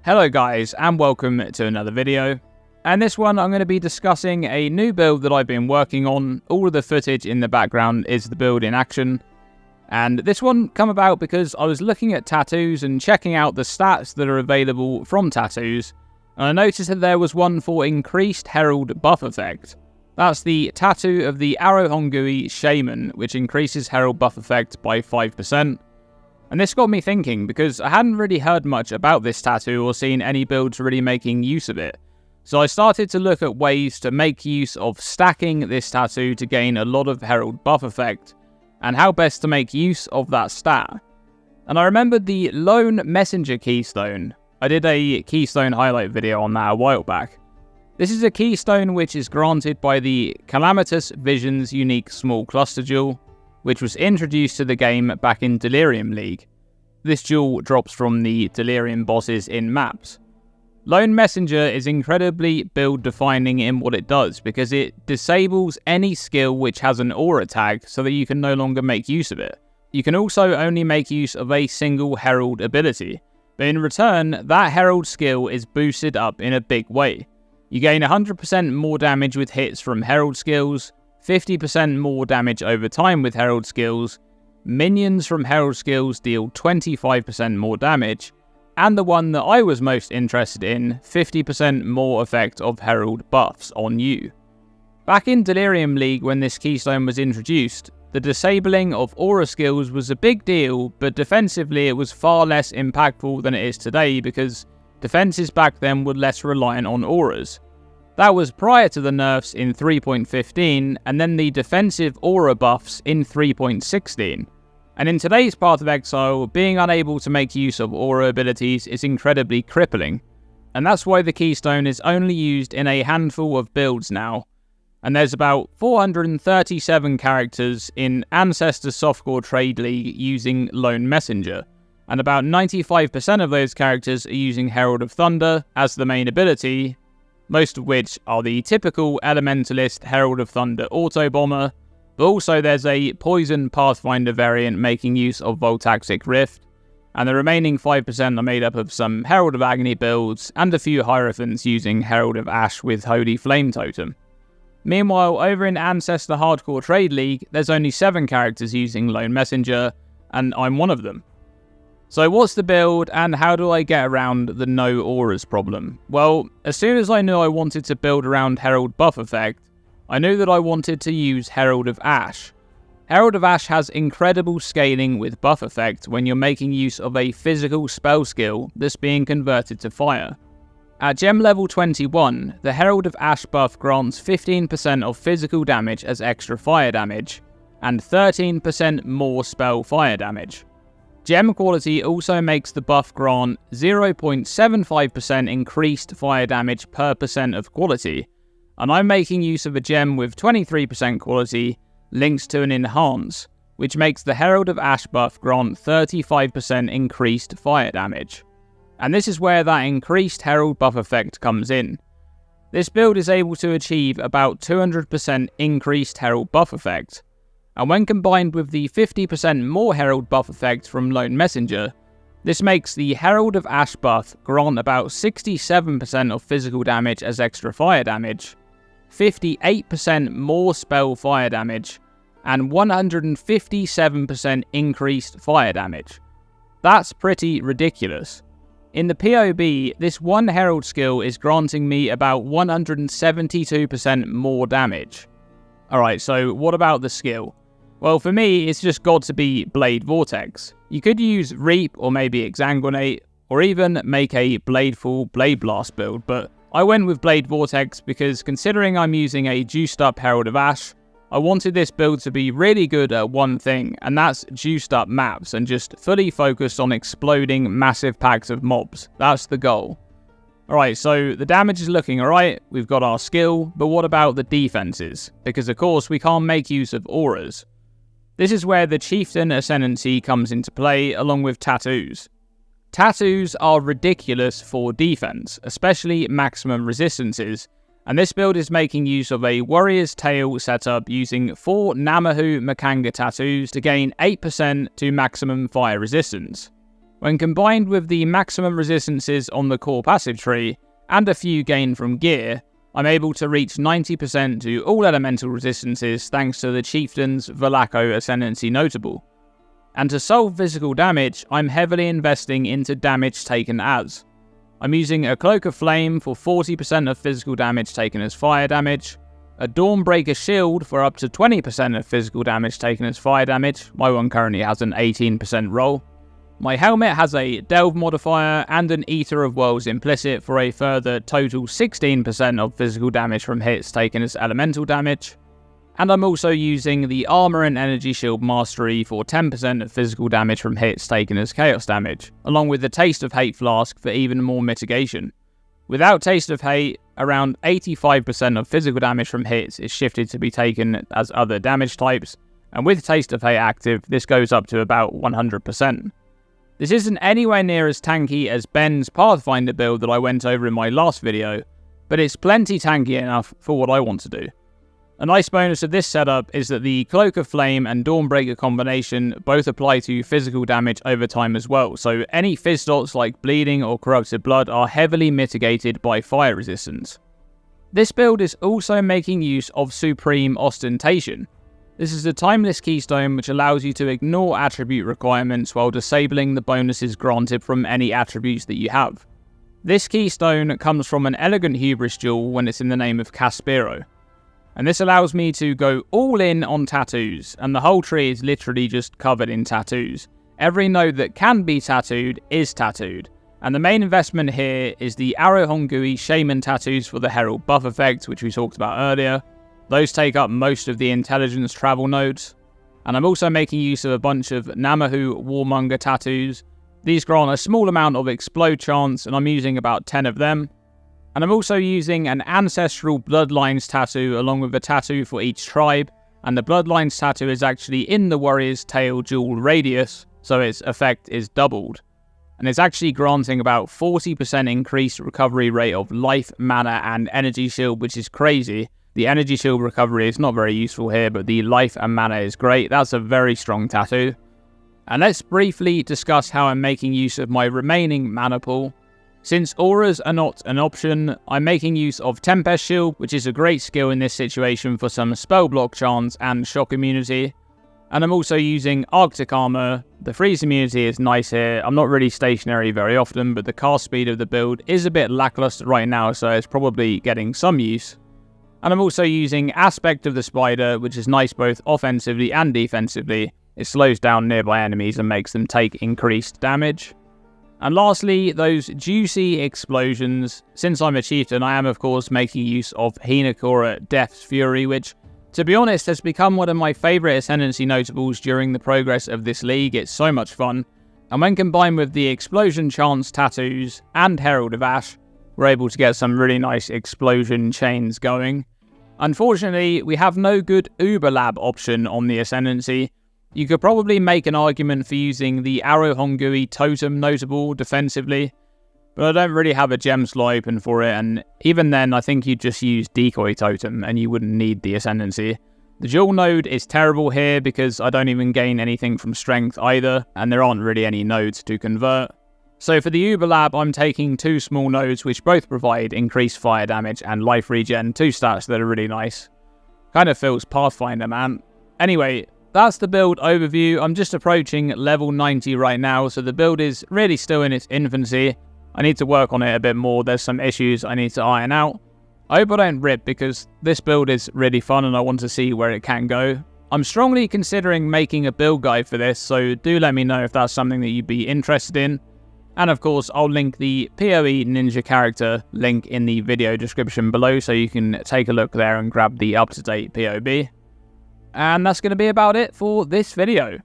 Hello guys, and welcome to another video. And this one I'm going to be discussing a new build that I've been working on. All of the footage in the background is the build in action. And this one come about because I was looking at tattoos and checking out the stats that are available from tattoos. And I noticed that there was one for increased Herald buff effect. That's the tattoo of the Arohongui Shaman, which increases Herald buff effect by 5%. And this got me thinking, because I hadn't really heard much about this tattoo or seen any builds really making use of it. So I started to look at ways to make use of stacking this tattoo to gain a lot of Herald buff effect, and how best to make use of that stat. And I remembered the Lone Messenger keystone. I did a keystone highlight video on that a while back. This is a keystone which is granted by the Calamitous Visions unique small cluster jewel, which was introduced to the game back in Delirium League. This jewel drops from the Delirium bosses in maps. Lone Messenger is incredibly build defining in what it does, because it disables any skill which has an aura tag so that you can no longer make use of it. You can also only make use of a single Herald ability, but in return, that Herald skill is boosted up in a big way. You gain 100% more damage with hits from Herald skills, 50% more damage over time with Herald skills, minions from Herald skills deal 25% more damage, and the one that I was most interested in, 50% more effect of Herald buffs on you. Back in Delirium League when this keystone was introduced, the disabling of aura skills was a big deal, but defensively it was far less impactful than it is today because defenses back then were less reliant on auras. That was prior to the nerfs in 3.15 and then the defensive aura buffs in 3.16. And in today's Path of Exile, being unable to make use of aura abilities is incredibly crippling. And that's why the keystone is only used in a handful of builds now. And there's about 437 characters in Ancestor Softcore Trade League using Lone Messenger. And about 95% of those characters are using Herald of Thunder as the main ability, most of which are the typical Elementalist Herald of Thunder Auto Bomber, but also there's a Poison Pathfinder variant making use of Voltaxic Rift, and the remaining 5% are made up of some Herald of Agony builds and a few Hierophants using Herald of Ash with Holy Flame Totem. Meanwhile, over in Ancestor Hardcore Trade League, there's only 7 characters using Lone Messenger, and I'm one of them. So what's the build, and how do I get around the no auras problem? Well, as soon as I knew I wanted to build around Herald buff effect, I knew that I wanted to use Herald of Ash. Herald of Ash has incredible scaling with buff effect when you're making use of a physical spell skill that's being converted to fire. At gem level 21, the Herald of Ash buff grants 15% of physical damage as extra fire damage, and 13% more spell fire damage. Gem quality also makes the buff grant 0.75% increased fire damage per percent of quality, and I'm making use of a gem with 23% quality linked to an enhance, which makes the Herald of Ash buff grant 35% increased fire damage. And this is where that increased Herald buff effect comes in. This build is able to achieve about 200% increased Herald buff effect, and when combined with the 50% more Herald buff effect from Lone Messenger, this makes the Herald of Ash buff grant about 67% of physical damage as extra fire damage, 58% more spell fire damage, and 157% increased fire damage. That's pretty ridiculous. In the POB, this one Herald skill is granting me about 172% more damage. Alright, so what about the skill? Well, for me, it's just got to be Blade Vortex. You could use Reap or maybe Exsanguinate, or even make a Bladeful Blade Blast build, but I went with Blade Vortex because considering I'm using a juiced up Herald of Ash, I wanted this build to be really good at one thing, and that's juiced up maps and just fully focused on exploding massive packs of mobs. That's the goal. Alright, so the damage is looking alright, we've got our skill, but what about the defenses? Because of course we can't make use of auras. This is where the Chieftain Ascendancy comes into play along with tattoos. Tattoos are ridiculous for defense, especially maximum resistances, and this build is making use of a Warrior's Tale setup using 4 Namahu Makanga tattoos to gain 8% to maximum fire resistance. When combined with the maximum resistances on the core passive tree, and a few gained from gear, I'm able to reach 90% to all elemental resistances thanks to the Chieftain's Valaco Ascendancy notable. And to solve physical damage, I'm heavily investing into damage taken as. I'm using a Cloak of Flame for 40% of physical damage taken as fire damage, a Dawnbreaker Shield for up to 20% of physical damage taken as fire damage, my one currently has an 18% roll. My helmet has a Delve modifier and an Eater of Worlds implicit for a further total 16% of physical damage from hits taken as elemental damage. And I'm also using the Armor and Energy Shield Mastery for 10% of physical damage from hits taken as chaos damage, along with the Taste of Hate Flask for even more mitigation. Without Taste of Hate, around 85% of physical damage from hits is shifted to be taken as other damage types, and with Taste of Hate active, this goes up to about 100%. This isn't anywhere near as tanky as Ben's Pathfinder build that I went over in my last video, but it's plenty tanky enough for what I want to do. A nice bonus of this setup is that the Cloak of Flame and Dawnbreaker combination both apply to physical damage over time as well, so any fizz dots like bleeding or corrupted blood are heavily mitigated by fire resistance. This build is also making use of Supreme Ostentation. This is a timeless keystone which allows you to ignore attribute requirements while disabling the bonuses granted from any attributes that you have. This keystone comes from an Elegant Hubris jewel when it's in the name of Caspero. And this allows me to go all in on tattoos, and the whole tree is literally just covered in tattoos. Every node that can be tattooed is tattooed. And the main investment here is the Arrow Hongui Shaman tattoos for the Herald buff effect, which we talked about earlier. Those take up most of the intelligence travel nodes. And I'm also making use of a bunch of Namahu Warmonger tattoos. These grant a small amount of explode chance, and I'm using about 10 of them. And I'm also using an Ancestral Bloodlines tattoo along with a tattoo for each tribe, and the Bloodlines tattoo is actually in the Warrior's Tail Jewel Radius, so its effect is doubled. And it's actually granting about 40% increased recovery rate of life, mana, and energy shield, which is crazy. The energy shield recovery is not very useful here, but the life and mana is great. That's a very strong tattoo. And let's briefly discuss how I'm making use of my remaining mana pool. Since auras are not an option, I'm making use of Tempest Shield, which is a great skill in this situation for some spell block chance and shock immunity. And I'm also using Arctic Armor. The freeze immunity is nice here. I'm not really stationary very often, but the cast speed of the build is a bit lackluster right now, so it's probably getting some use. And I'm also using Aspect of the Spider, which is nice both offensively and defensively. It slows down nearby enemies and makes them take increased damage. And lastly, those juicy explosions. Since I'm a Chieftain, I am of course making use of Hinekora Death's Fury, which, to be honest, has become one of my favourite Ascendancy notables during the progress of this league. It's so much fun. And when combined with the Explosion Chance tattoos and Herald of Ash, we're able to get some really nice explosion chains going. Unfortunately, we have no good Uber Lab option on the Ascendancy. You could probably make an argument for using the Arrow Hongui Totem notable defensively, but I don't really have a gem slot open for it, and even then I think you'd just use Decoy Totem and you wouldn't need the Ascendancy. The dual node is terrible here because I don't even gain anything from strength either, and there aren't really any nodes to convert. So for the Uber Lab, I'm taking two small nodes which both provide increased fire damage and life regen, two stats that are really nice. Kind of feels Pathfinder, man. Anyway, that's the build overview. I'm just approaching level 90 right now, so the build is really still in its infancy. I need to work on it a bit more. There's some issues I need to iron out. I hope I don't rip because this build is really fun and I want to see where it can go. I'm strongly considering making a build guide for this, so do let me know if that's something that you'd be interested in. And of course, I'll link the PoE Ninja character link in the video description below so you can take a look there and grab the up-to-date POB. And that's going to be about it for this video.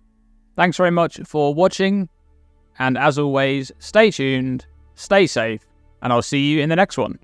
Thanks very much for watching, and as always, stay tuned, stay safe, and I'll see you in the next one.